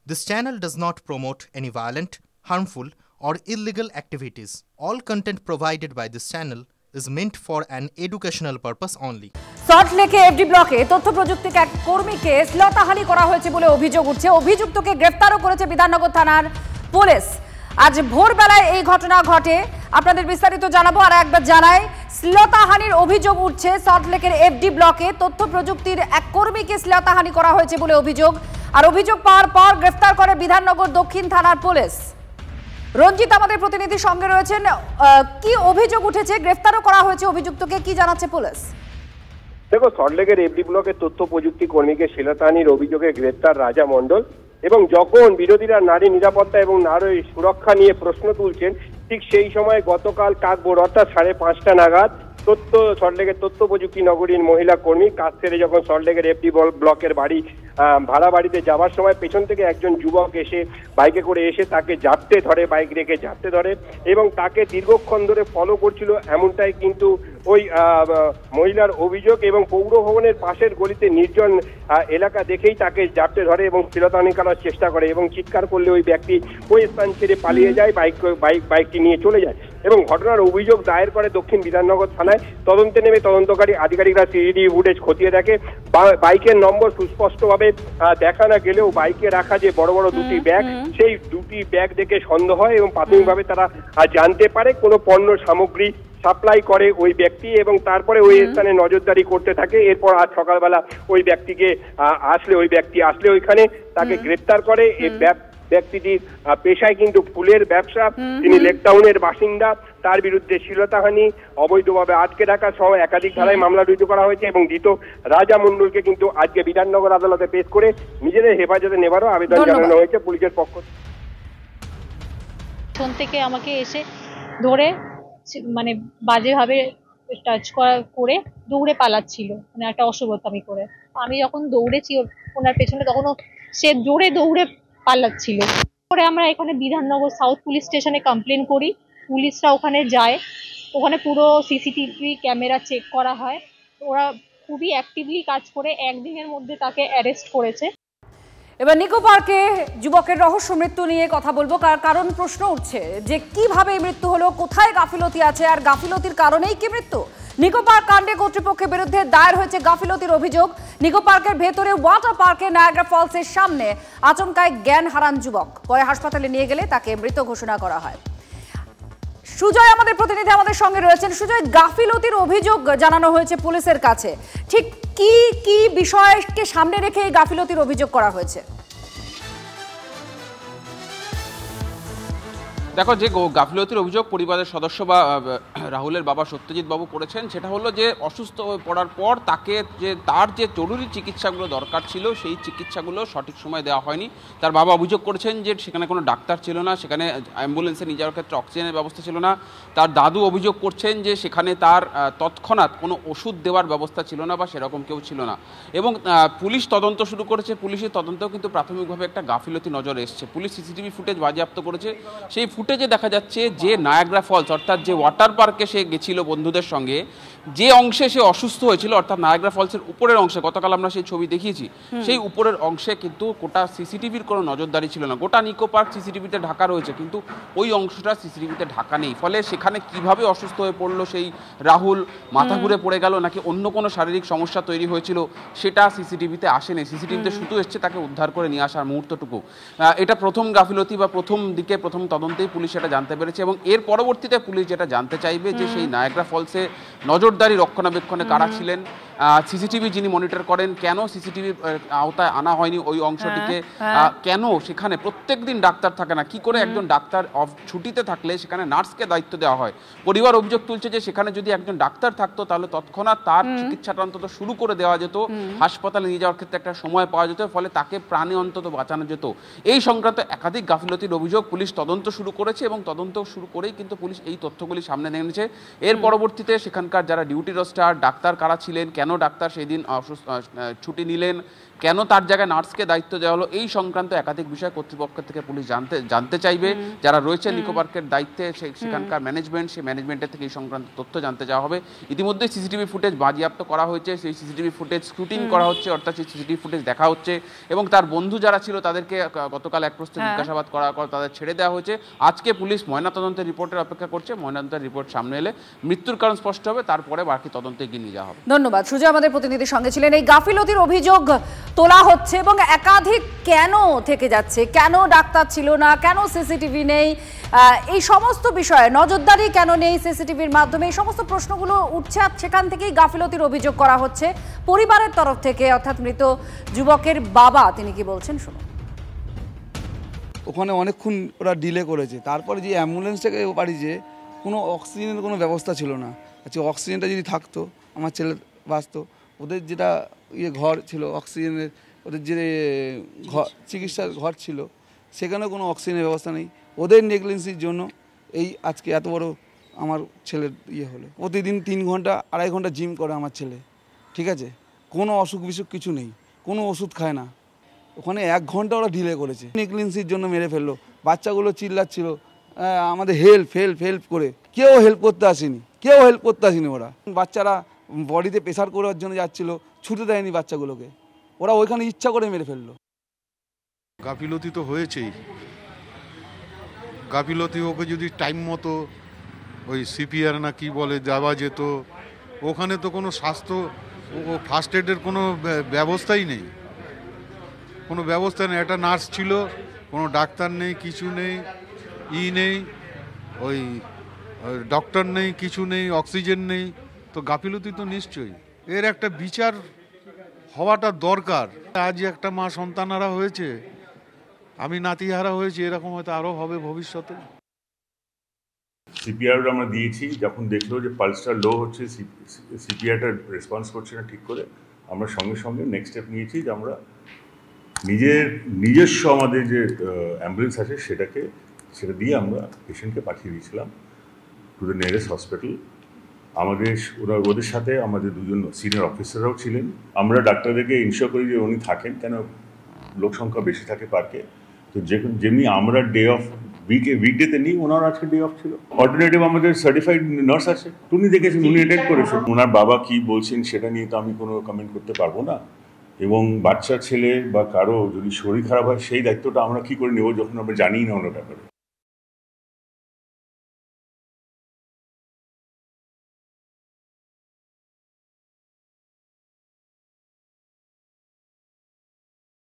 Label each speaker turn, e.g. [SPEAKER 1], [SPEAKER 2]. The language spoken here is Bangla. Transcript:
[SPEAKER 1] This channel does not promote any violent, harmful, or illegal activities. All content provided by this channel is meant for an educational purpose only.
[SPEAKER 2] সল্টলেকে এফডি ব্লকে তথ্য প্রযুক্তির এক কর্মীকে শ্লীলতাহানি করা হয়েছে বলে অভিযোগ উঠছে। অভিযুক্তকে গ্রেফতারও করেছে বিধাননগর থানার পুলিশ। আজ ভোরবেলায় এই ঘটনা ঘটে। আপনাদের বিস্তারিত জানাবো। আর একবার জানাই, শ্লীলতাহানির অভিযোগ উঠছে সল্টলেকের এফডি ব্লকে তথ্য প্রযুক্তির এক কর্মীকে শ্লীলতাহানি করা হয়েছে বলে অভিযোগ। আর অভিযোগ পাওয়ার পর গ্রেফতার করে বিধাননগর দক্ষিণ থানার পুলিশ। রঞ্জিত আমাদের প্রতিনিধি সঙ্গে রয়েছেন। কি অভিযোগ উঠেছে, গ্রেফতারও করা হয়েছে অভিযুক্তকে, কি জানাচ্ছে পুলিশ?
[SPEAKER 3] দেখো, সল্টলেকের এফডি ব্লকের তথ্য প্রযুক্তি কর্মীকে শ্লীলতাহানির অভিযোগে গ্রেফতার রাজা মণ্ডল। এবং যখন বিরোধীরা নারী নিরাপত্তা এবং নারী সুরক্ষা নিয়ে প্রশ্ন তুলছেন, ঠিক সেই সময় গতকাল কাকভোর অর্থাৎ 5:30টা নাগাদ সল্টলেকের তথ্য প্রযুক্তি নগরীর মহিলা কর্মী কাজ সেরে যখন সল্টলেকের এফডি ব্লকের বাড়ি ভাড়া বাড়িতে যাওয়ার সময় পেছন থেকে একজন যুবক এসে বাইকে করে এসে তাকে জাপটে ধরে, বাইক রেখে জাপটে ধরে এবং তাকে দীর্ঘক্ষণ ধরে ফলো করছিল, এমনটাই কিন্তু ওই মহিলার অভিযোগ। এবং পৌর ভবনের পাশের গলিতে নির্জন এলাকা দেখেই তাকে জাপটে ধরে এবং শ্লীলতাহানি করার চেষ্টা করে এবং চিৎকার করলে ওই ব্যক্তি ওই স্থান ছেড়ে পালিয়ে যায়, বাইকটি নিয়ে চলে যায়। এবং ঘটনার অভিযোগ দায়ের করে দক্ষিণ বিধাননগর থানায়। তদন্তে নেমে তদন্তকারী আধিকারিকরা সিসিটিভি ফুটেজ খতিয়ে দেখে। বাইকের নম্বর সুস্পষ্টভাবে দেখা না গেলেও বাইকে রাখা যে বড় বড় দুটি ব্যাগ, সেই দুটি ব্যাগ দেখে সন্দেহ হয় এবং প্রাথমিকভাবে তারা জানতে পারে কোনো পণ্য সামগ্রী সাপ্লাই করে ওই ব্যক্তি এবং তারপরে ওই স্থানে নজরদারি করতে থাকে। এরপর আজ সকালবেলা ওই ব্যক্তি আসলে ওইখানে তাকে গ্রেফতার করে। এই ব্যক্তিটির পেশায় কিন্তু ফুলের ব্যবসা, তিনি লেকটাউনের বাসিন্দা। তার বিরুদ্ধে শ্লীলতাহানি, অবৈধভাবে আটকে রাখা সহ একাধিক ধারায় মামলা রুজু করা হয়েছে এবং ধৃত রাজা মণ্ডলকে কিন্তু আজকে বিধাননগর আদালতে পেশ করে নিজেদের হেফাজতে নেবারও আবেদন জানানো হয়েছে পুলিশের পক্ষ
[SPEAKER 4] থেকে। আমাকে এসে ধরে মানে বাজেভাবে টাচ করে দৌড়ে পালাচ্ছিল, মানে একটা অশুভতামি করে। আমি যখন দৌড়েছি ওনার পেছনে, তখনও সে জোরে দৌড়ে পালাচ্ছিল। পরে আমরা এখানে বিধাননগর সাউথ পুলিশ স্টেশনে কমপ্লেন করি, পুলিশরা ওখানে যায়, ওখানে পুরো সিসিটিভি ক্যামেরা চেক করা হয়। ওরা খুবই অ্যাক্টিভলি কাজ করে একদিনের মধ্যে তাকে অ্যারেস্ট করেছে।
[SPEAKER 2] এবার নিকো পার্কে যুবকের রহস্য মৃত্যু নিয়ে কথা বলবো, কারণ প্রশ্ন উঠছে যে কিভাবে মৃত্যু হলো, কোথায় গাফিলতি আছে, আর গাফিলতির কারণেই কি মৃত্যু? নিকো পার্ক কাণ্ডে কর্তৃপক্ষের বিরুদ্ধে দায়ের হয়েছে গাফিলতির অভিযোগ। নিকো পার্কের ভেতরে ওয়াটার পার্কে নায়াগ্রা ফলসের সামনে আচমকায় জ্ঞান হারান যুবক। পরে হাসপাতালে নিয়ে গেলে তাকে মৃত ঘোষণা করা হয়। সুজয় আমাদের প্রতিনিধি আমাদের সঙ্গে রয়েছেন। সুজয়, গাফিলতির অভিযোগ জানানো হয়েছে পুলিশের কাছে, ঠিক কি কি বিষয়কে সামনে রেখে এই গাফিলতির অভিযোগ করা হয়েছে?
[SPEAKER 5] দেখো, যে গাফিলতির অভিযোগ পরিবারের সদস্য বা রাহুলের বাবা সত্যজিৎ বাবু করেছেন, সেটা হলো যে অসুস্থ হয়ে পড়ার পর তাকে তার যে জরুরি চিকিৎসাগুলো দরকার ছিল সেই চিকিৎসাগুলো সঠিক সময় দেওয়া হয়নি। তার বাবা অভিযোগ করেছেন যে সেখানে কোনো ডাক্তার ছিল না, সেখানে অ্যাম্বুলেন্সে নিয়ে যাওয়ার ক্ষেত্রে অক্সিজেনের ব্যবস্থা ছিল না। তার দাদু অভিযোগ করছেন যে সেখানে তার তৎক্ষণাৎ কোনো ওষুধ দেওয়ার ব্যবস্থা ছিল না বা সেরকম কেউ ছিল না। এবং পুলিশ তদন্ত শুরু করেছে। পুলিশের তদন্তেও কিন্তু প্রাথমিকভাবে একটা গাফিলতি নজরে এসছে। পুলিশ সিসিটিভি ফুটেজ বাজেয়াপ্ত করেছে। সেই ফুটেজে দেখা যাচ্ছে যে নায়াগ্রা ফলস অর্থাৎ যে ওয়াটার পার্কে সে গেছিল বন্ধুদের সঙ্গে, যে অংশে সে অসুস্থ হয়েছিল অর্থাৎ নায়াগ্রা ফলসের উপরের অংশে, গতকাল আমরা সেই ছবি দেখিয়েছি, সেই উপরের অংশে কিন্তু গোটা সিসিটিভির কোনো নজরদারি ছিল না। গোটা নিকো পার্ক সিসিটিভিতে ঢাকা রয়েছে, কিন্তু ওই অংশটা সিসিটিভিতে ঢাকা নেই। ফলে সেখানে কিভাবে অসুস্থ হয়ে পড়লো সেই রাহুল, মাথা ঘুরে পড়ে গেল নাকি অন্য কোনো শারীরিক সমস্যা তৈরি হয়েছিল, সেটা সিসিটিভিতে আসেনি। সিসিটিভিতে শুধু এসছে তাকে উদ্ধার করে নিয়ে আসার মুহূর্তটুকু। এটা প্রথম গাফিলতি বা প্রথম তদন্তেই পুলিশ এটা জানতে পেরেছে। এবং এর পরবর্তীতে পুলিশ যেটা জানতে চাইবে যে সেই নায়াগ্রা ফলসে নজরদারি রক্ষণাবেক্ষণে কারা ছিলেন, সিসিটিভি যিনি মনিটর করেন, কেন সিসিটিভির আওতায় আনা হয়নি ওই অংশটিকে, কেন সেখানে প্রত্যেকদিন ডাক্তার থাকে না, কি করে একজন ডাক্তার ছুটিতে থাকলে সেখানে নার্সকে দায়িত্ব দেওয়া হয়। পরিবার অভিযোগ তুলছে যে সেখানে যদি একজন ডাক্তার থাকতো তাহলে তৎক্ষণাৎ তার চিকিৎসাটা অন্তত শুরু করে দেওয়া যেত, হাসপাতালে নিয়ে যাওয়ার ক্ষেত্রে একটা সময় পাওয়া যেত, ফলে তাকে প্রাণে অন্তত বাঁচানো যেত। এই সংক্রান্ত একাধিক গাফিলতির অভিযোগ পুলিশ তদন্ত শুরু করেছে এবং তদন্ত শুরু করেই কিন্তু পুলিশ এই তথ্যগুলি সামনে এনেছে। এর পরবর্তীতে সেখানকার যারা ডিউটি রোস্টার, ডাক্তার কারা ছিলেন, কেন ডাক্তার সেই দিন ছুটি নিলেন, কেন তার জায়গায় নার্সকে দায়িত্ব দেওয়া হলো, এই সংক্রান্ত একাধিক বিষয় কর্তৃপক্ষ থেকে পুলিশ জানতে চাইবে। যারা রয়েছে নিকো পার্কের দায়িত্বে সেখানকার ম্যানেজমেন্ট, সেই ম্যানেজমেন্টের থেকে এই সংক্রান্ত তথ্য জানতে চাওয়া হবে। ইতিমধ্যে সিসিটিভি ফুটেজ বাজেয়াপ্ত করা হয়েছে, সেই সিসিটিভি ফুটেজ স্ক্রুটিন করা হচ্ছে, অর্থাৎ সেই সিসিটিভি ফুটেজ দেখা হচ্ছে এবং তার বন্ধু যারা ছিল তাদেরকে গতকাল এক প্রশ্নে জিজ্ঞাসাবাদ করার পর তাদের ছেড়ে দেওয়া হয়েছে। আজকে পুলিশ ময়নাতদন্তের রিপোর্টের অপেক্ষা করছে। ময়নাতদন্তের রিপোর্ট সামনে এলে মৃত্যুর কারণ স্পষ্ট হবে, তারপরে বাকি তদন্তে এগিয়ে নিয়ে যাওয়া হবে।
[SPEAKER 2] ধন্যবাদ। সুজয় আমাদের প্রতিনিধির সঙ্গে ছিলেন। এই গাফিলতির অভিযোগ তোলা হচ্ছে এবং একাধিক কেন থেকে যাচ্ছে, কেন ডাক্তার ছিল না, কেন সিসিটিভি নেই, এই সমস্ত বিষয়ে নজরদারি কেন নেই সিসিটিভির মাধ্যমে, এই সমস্ত প্রশ্নগুলো উঠছে। আর সেখান থেকেই গাফিলতির অভিযোগ করা হচ্ছে পরিবারের তরফ থেকে, অর্থাৎ মৃত যুবকের বাবা তিনি কি বলছেন শুনুন।
[SPEAKER 6] ওখানে অনেকক্ষণ ওরা ডিলে করেছে, তারপরে যে অ্যাম্বুলেন্সটাকে পাঠিয়েছে কোনো অক্সিজেনের কোনো ব্যবস্থা ছিল না। আচ্ছা অক্সিজেনটা যদি থাকতো আমার ছেলে বাঁচত। ওদের যেটা ঘর ছিল অক্সিজেনের, ওদের যে চিকিৎসার ঘর ছিল সেখানেও কোনো অক্সিজেনের ব্যবস্থা নেই। ওদের নেগলিজেন্সির জন্য এই আজকে এত বড় আমার ছেলের হলো। প্রতিদিন 3 ঘন্টা 2.5 ঘন্টা জিম করে আমার ছেলে, ঠিক আছে, কোনো অসুখ বিসুখ কিছু নেই, কোনো ওষুধ খায় না। ওখানে 1 ঘন্টা ওরা ডিলে করেছে, নেগলিজেন্সির জন্য মেরে ফেললো। বাচ্চাগুলো চিল্লাচ্ছিল আমাদের হেল্প করে, কেউ হেল্প করতে আসেনি, ওরা বাচ্চারা বডিতে প্রেসার করার জন্য যাচ্ছিল, ছুটে দেয়নি বাচ্চাগুলোকে, ওরা ওইখানে ইচ্ছা করে মেরে ফেললো।
[SPEAKER 7] গাফিলতি তো হয়েছেই, গাফিলতি ওকে যদি টাইম মতো ওই সিপিআর না কি বলে যাওয়া যেত, ওখানে তো কোনো স্বাস্থ্য ফার্স্ট এডের কোনো ব্যবস্থাই নেই, কোনো ব্যবস্থা নেই। একটা নার্স ছিল, কোনো ডাক্তার নেই, কিছু নেই, নেই ওই ডক্টর নেই, কিছু নেই, অক্সিজেন নেই, তো গাফিলতি তো নিশ্চয়ই। এর একটা বিচার হওয়াটা দরকার। আজ একটা মা সন্তানহারা হয়েছে, আমি নাতিহারা হয়েছি, এরকম হয়তো আরও হবে ভবিষ্যতে।
[SPEAKER 8] সিপিআর আমরা দিয়েছি, যখন দেখলো যে পালসটা লো হচ্ছে, সিপিআরটা রেসপন্স করছে না ঠিক করে, আমরা সঙ্গে সঙ্গে নেক্সট স্টেপ নিয়েছি যে আমরা নিজস্ব আমাদের যে অ্যাম্বুলেন্স আছে সেটা দিয়ে আমরা পেশেন্টকে পাঠিয়ে দিয়েছিলাম টু দ্য নিয়ারেস্ট হসপিটাল। ওদের সাথে আমাদের 2জন সিনিয়র অফিসাররাও ছিলেন। আমরা ডাক্তারদেরকে ইনশিওর করি যে উনি থাকেন, কেন লোক সংখ্যা বেশি থাকে পার্কে। তো যেমনি আমরা উইকডেতে নিই, ওনার আজকে ডে অফ ছিল। অল্টারনেটিভ আমাদের সার্টিফাইড নার্স আছে, উনি দেখেছেন, উনি অ্যাটেন্ড করেছেন। ওনার বাবা কি বলছেন সেটা নিয়ে তো আমি কোনো কমেন্ট করতে পারবো না। এবং বাচ্চা ছেলে বা কারো যদি শরীর খারাপ হয় সেই দায়িত্বটা আমরা কি করে নেব যখন আমরা জানিই না ওনার ব্যাপারে।